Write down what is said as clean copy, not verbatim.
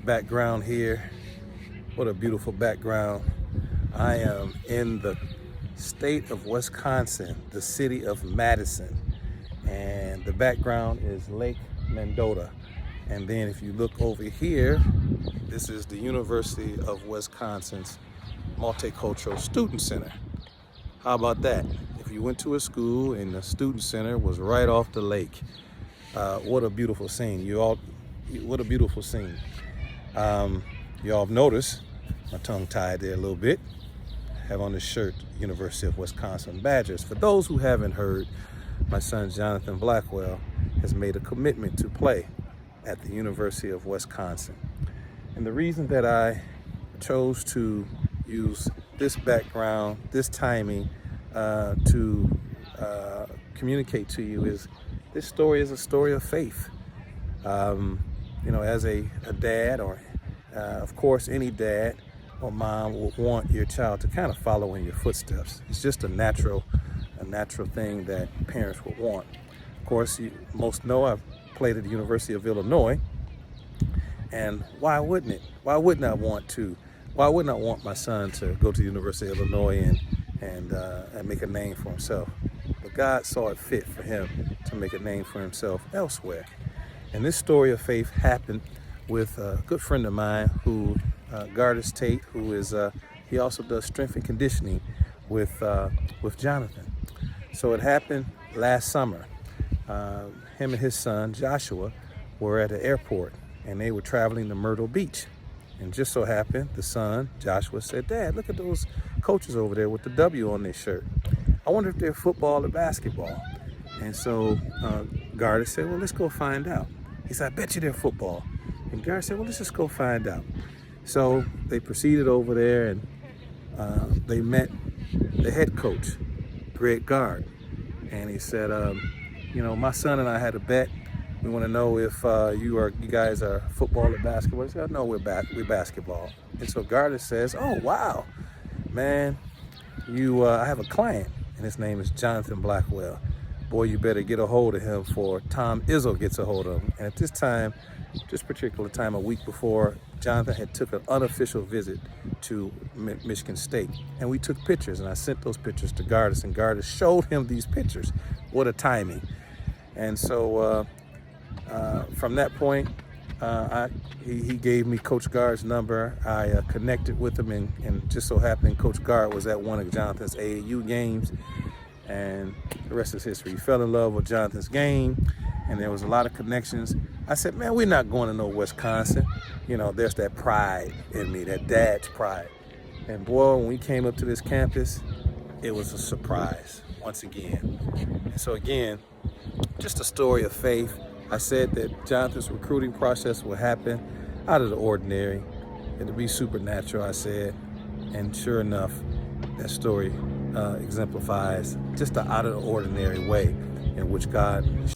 Background here. What a beautiful background. I am in the state of Wisconsin, the city of Madison. And the background is Lake Mendota. And then if you look over here, this is the University of Wisconsin's Multicultural Student Center. How about that? If you went to a school and the student center was right off the lake, what a beautiful scene. What a beautiful scene. Y'all have noticed my tongue tied there a little bit. I have on this shirt, University of Wisconsin Badgers. For those who haven't heard, my son Jonathan Blackwell has made a commitment to play at the University of Wisconsin. And the reason that I chose to use this background, this timing to communicate to you is this story is a story of faith. As a dad, or of course any dad or mom would want your child to kind of follow in your footsteps. It's just a natural thing that parents would want. Of course, you most know I've played at the University of Illinois, and why wouldn't it? Why wouldn't I want to? Why wouldn't I want my son to go to the University of Illinois and make a name for himself? But God saw it fit for him to make a name for himself elsewhere. And this story of faith happened with a good friend of mine who, Gardis Tate, who is, he also does strength and conditioning with Jonathan. So it happened last summer. Him and his son, Joshua, were at the airport and they were traveling to Myrtle Beach. And just so happened, the son, Joshua, said, "Dad, look at those coaches over there with the W on their shirt. I wonder if they're football or basketball." And so Gardis said, "Well, let's go find out." He said, "I bet you they're football." And Gardis said, "Well, let's just go find out." So they proceeded over there and they met the head coach, Greg Gard. And he said, my son and I had a bet. We want to know if you guys are football or basketball. He said, "No, we're basketball." And so Gardis says, "Oh, wow, man, I have a client and his name is Jonathan Blackwell. Boy, you better get a hold of him before Tom Izzo gets a hold of him." And at this particular time, a week before, Jonathan had took an unofficial visit to Michigan State. And we took pictures, and I sent those pictures to Gardis, and Gardis showed him these pictures. What a timing. And so from that point, he gave me Coach Gard's number. I connected with him, and just so happened Coach Gard was at one of Jonathan's AAU games. And the rest is history. He fell in love with Jonathan's game, and there was a lot of connections. I said, "Man, we're not going to no Wisconsin." There's that pride in me, that dad's pride. And boy, when we came up to this campus, it was a surprise once again. And so again, just a story of faith. I said that Jonathan's recruiting process will happen out of the ordinary. It'll be supernatural, I said. And sure enough, that story exemplifies just the out of the ordinary way in which God